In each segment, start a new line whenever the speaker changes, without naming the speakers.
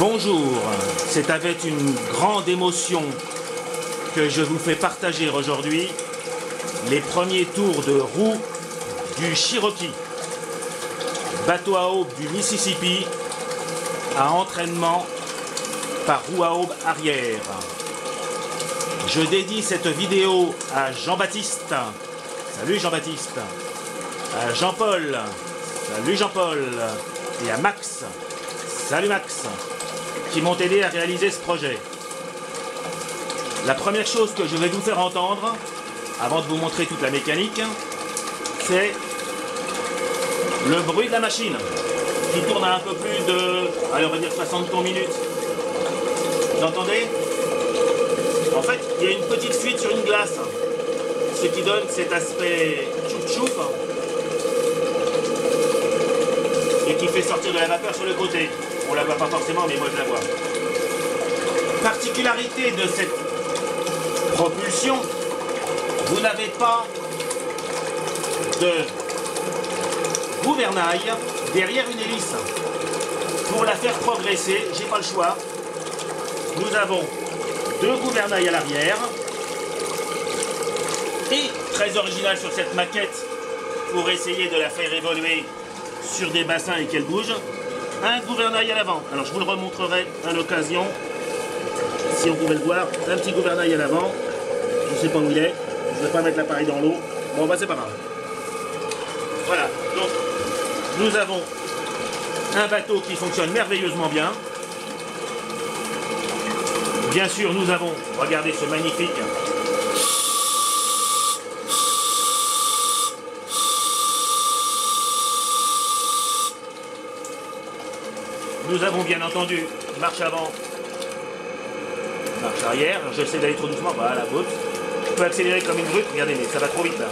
Bonjour, c'est avec une grande émotion que je vous fais partager aujourd'hui les premiers tours de roue du Cherokee, bateau à aube du Mississippi à entraînement par roue à aube arrière. Je dédie cette vidéo à Jean-Baptiste, salut Jean-Baptiste, à Jean-Paul, salut Jean-Paul, et à Max, salut Max, qui m'ont aidé à réaliser ce projet. La première chose que je vais vous faire entendre, avant de vous montrer toute la mécanique, c'est le bruit de la machine, qui tourne à un peu plus de, allez, on va dire 60 tours minutes. Vous entendez? En fait, il y a une petite fuite sur une glace, ce qui donne cet aspect chouf-chouf, et qui fait sortir de la vapeur sur le côté. On la voit pas forcément, mais moi je la vois. Particularité de cette propulsion, vous n'avez pas de gouvernail derrière une hélice. Pour la faire progresser, j'ai pas le choix. Nous avons deux gouvernails à l'arrière. Et très original sur cette maquette, pour essayer de la faire évoluer sur des bassins et qu'elle bouge, un gouvernail à l'avant. Alors je vous le remontrerai à l'occasion, si on pouvait le voir, un petit gouvernail à l'avant. Je ne sais pas où il est, je ne vais pas mettre l'appareil dans l'eau. Bon bah c'est pas grave. Voilà, donc nous avons un bateau qui fonctionne merveilleusement bien. Bien sûr nous avons, regardez ce magnifique nous avons bien entendu marche avant, marche arrière. Alors j'essaie d'aller trop doucement, voilà, oups. Je peux accélérer comme une brute, regardez, mais ça va trop vite là.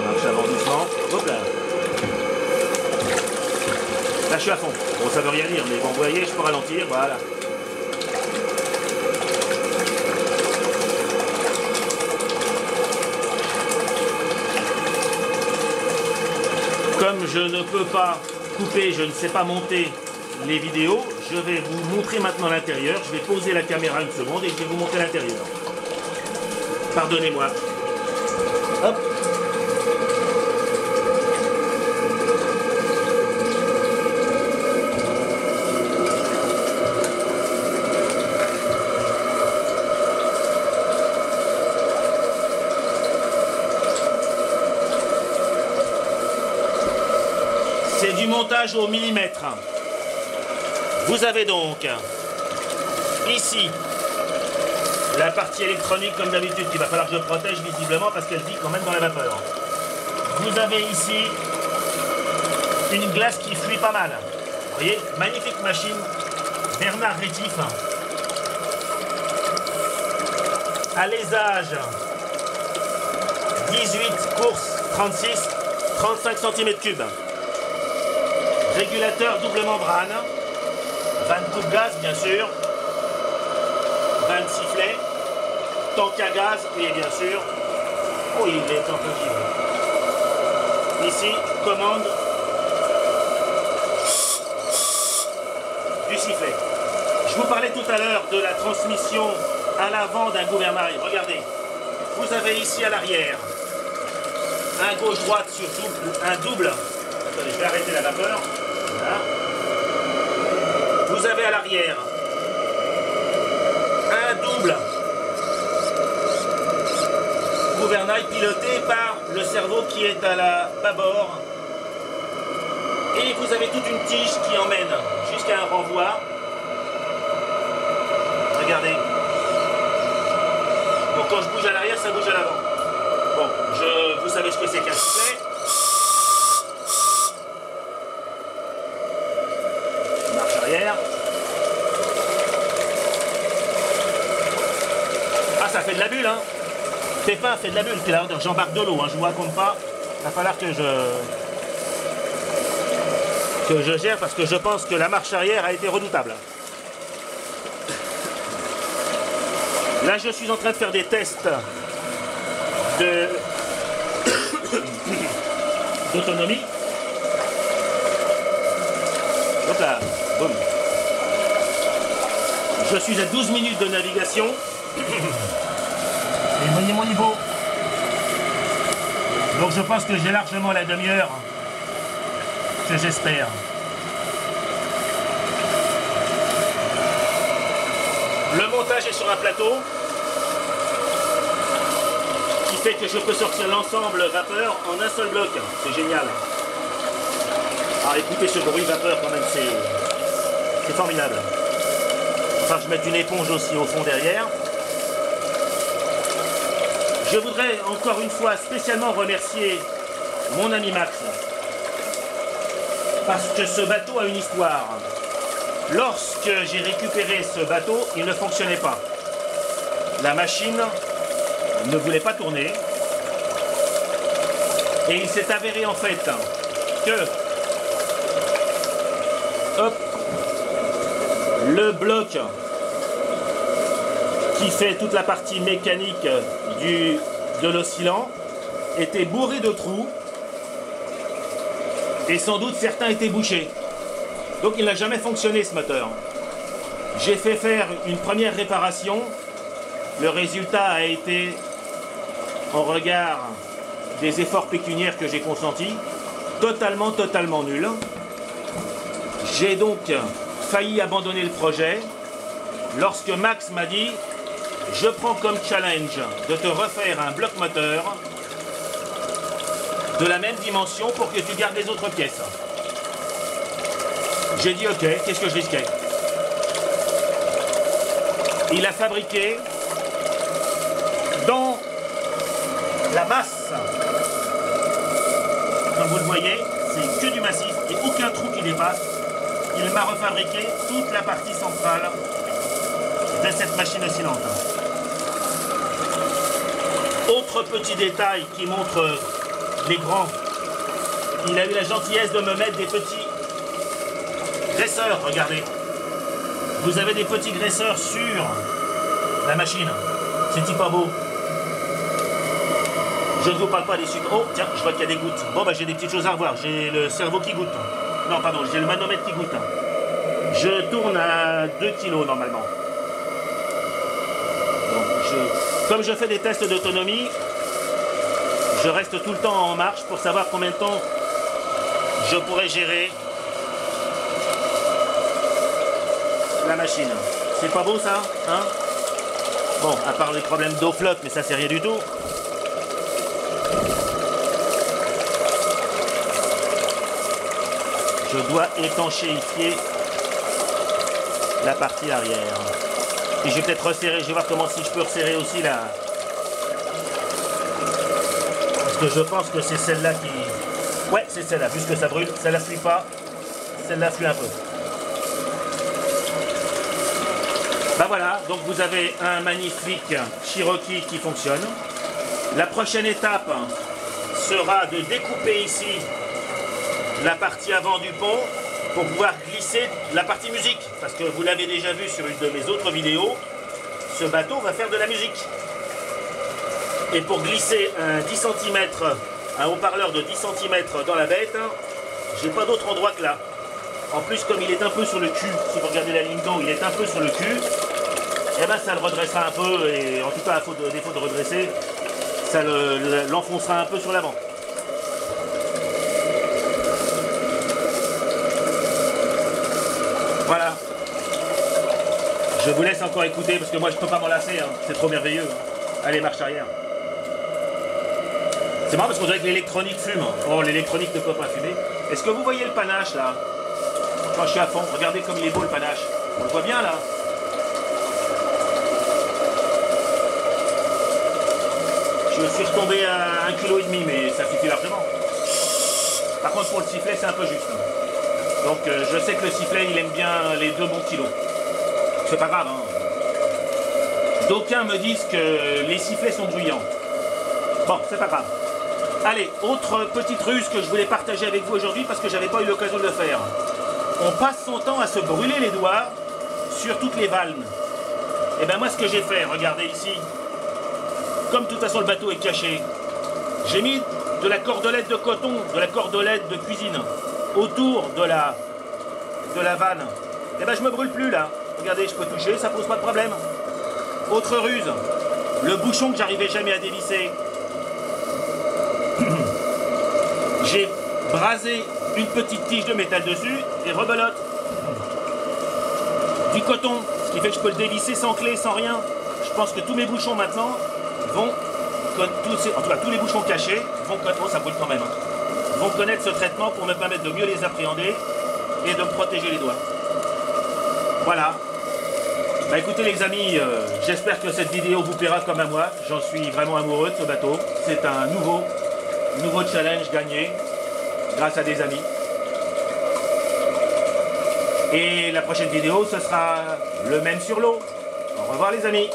Marche avant doucement, hop là. Là je suis à fond. Bon, ça veut rien dire, mais bon, vous voyez, je peux ralentir, voilà. Comme je ne peux pas couper, je ne sais pas monter les vidéos, je vais vous montrer maintenant l'intérieur. Je vais poser la caméra une seconde et je vais vous montrer l'intérieur. Pardonnez-moi. Hop. C'est du montage au millimètre. Vous avez donc ici la partie électronique comme d'habitude qu'il va falloir que je protège visiblement parce qu'elle vit quand même dans la vapeur. Vous avez ici une glace qui fuit pas mal. Vous voyez, magnifique machine Bernard Rétif. Alésage 18 courses 36 35 cm3. Régulateur double membrane, 20 coupe gaz bien sûr, 20 sifflets, tank à gaz et bien sûr, oh il est un peu vivre. Ici, commande du sifflet. Je vous parlais tout à l'heure de la transmission à l'avant d'un gouvernail. Regardez, vous avez ici à l'arrière un gauche-droite sur un double. Attendez, je vais arrêter la vapeur. Voilà. Vous avez à l'arrière un double gouvernail piloté par le cerveau qui est à la bâbord. Et vous avez toute une tige qui emmène jusqu'à un renvoi. Regardez. Donc quand je bouge à l'arrière, ça bouge à l'avant. Bon, vous savez ce que c'est qu'un sifflet. Marche arrière. Ah, ça fait de la bulle, hein. Pépin fait de la bulle. J'embarque de l'eau, hein. Je vous raconte pas. Il va falloir que je gère parce que je pense que la marche arrière a été redoutable. Là, je suis en train de faire des tests d'autonomie. Hop là, boum. Je suis à 12 minutes de navigation. Et voyez mon niveau. Donc je pense que j'ai largement la demi-heure que j'espère. Le montage est sur un plateau qui fait que je peux sortir l'ensemble vapeur en un seul bloc. C'est génial. Alors écoutez ce bruit vapeur quand même, c'est formidable. Enfin, je mets une éponge aussi au fond derrière. Je voudrais encore une fois spécialement remercier mon ami Max. Parce que ce bateau a une histoire. Lorsque j'ai récupéré ce bateau, il ne fonctionnait pas. La machine ne voulait pas tourner. Et il s'est avéré en fait que hop, le bloc qui fait toute la partie mécanique de l'oscillant était bourré de trous et sans doute certains étaient bouchés. Donc il n'a jamais fonctionné ce moteur. J'ai fait faire une première réparation. Le résultat a été, en regard des efforts pécuniaires que j'ai consentis, totalement nul. J'ai donc failli abandonner le projet lorsque Max m'a dit « Je prends comme challenge de te refaire un bloc moteur de la même dimension pour que tu gardes les autres pièces. » J'ai dit « Ok, qu'est-ce que je risquais ?» Il a fabriqué dans la masse, comme vous le voyez, c'est que du massif et aucun trou qui dépasse. Il m'a refabriqué toute la partie centrale de cette machine oscillante. Autre petit détail qui montre les grands, il a eu la gentillesse de me mettre des petits graisseurs, regardez. Vous avez des petits graisseurs sur la machine, c'est pas beau. Je ne vous parle pas des sucres. Oh, tiens, je vois qu'il y a des gouttes. Bon, bah j'ai des petites choses à revoir. J'ai le cerveau qui goûte. Non, pardon, j'ai le manomètre qui goûte. Je tourne à 2 kg normalement. Donc, comme je fais des tests d'autonomie, je reste tout le temps en marche pour savoir combien de temps je pourrais gérer la machine. C'est pas beau ça, hein? Bon, à part les problèmes d'eau flotte, mais ça c'est rien du tout. Je dois étanchéifier la partie arrière. Et je vais peut-être resserrer, je vais voir comment si je peux resserrer aussi là. Parce que je pense que c'est celle-là qui... Ouais, c'est celle-là, puisque ça brûle, celle-là fuit pas, celle-là fuit un peu. Ben voilà, donc vous avez un magnifique Cherokee qui fonctionne. La prochaine étape sera de découper ici la partie avant du pont pour pouvoir glisser la partie musique. Parce que vous l'avez déjà vu sur une de mes autres vidéos, ce bateau va faire de la musique. Et pour glisser un 10 cm, un haut-parleur de 10 cm dans la bête, j'ai pas d'autre endroit que là. En plus, comme il est un peu sur le cul, si vous regardez la ligne d'eau, il est un peu sur le cul, et ben ça le redressera un peu, et en tout cas à défaut de redresser, ça l'enfoncera un peu sur l'avant. Voilà. Je vous laisse encore écouter parce que moi je peux pas m'en lasser, hein. C'est trop merveilleux. Allez, marche arrière. C'est marrant parce qu'on dirait que l'électronique fume. Oh, l'électronique ne peut pas fumer. Est-ce que vous voyez le panache là? Quand je suis à fond, regardez comme il est beau le panache. On le voit bien là. Je suis retombé à 1,5 kg, mais ça suffit largement. Par contre pour le sifflet c'est un peu juste. Donc je sais que le sifflet il aime bien les 2 bons kilos. C'est pas grave, hein. D'aucuns me disent que les sifflets sont bruyants. Bon, c'est pas grave. Allez, autre petite ruse que je voulais partager avec vous aujourd'hui parce que j'avais pas eu l'occasion de le faire. On passe son temps à se brûler les doigts sur toutes les valves. Et ben moi ce que j'ai fait, regardez ici, comme de toute façon le bateau est caché, j'ai mis de la cordelette de coton, de la cordelette de cuisine autour de la de la vanne, eh ben je me brûle plus là. Regardez, je peux toucher, ça pose pas de problème. Autre ruse, le bouchon que j'arrivais jamais à dévisser. J'ai brasé une petite tige de métal dessus et rebelote. Du coton, ce qui fait que je peux le dévisser sans clé, sans rien. Je pense que tous mes bouchons maintenant vont, en tout cas tous les bouchons cachés, vont, oh, ça brûle quand même, vont connaître ce traitement pour me permettre de mieux les appréhender et de me protéger les doigts. Voilà. Bah écoutez les amis, j'espère que cette vidéo vous plaira comme à moi. J'en suis vraiment amoureux de ce bateau. C'est un nouveau challenge gagné grâce à des amis. Et la prochaine vidéo, ce sera le même sur l'eau. Au revoir les amis.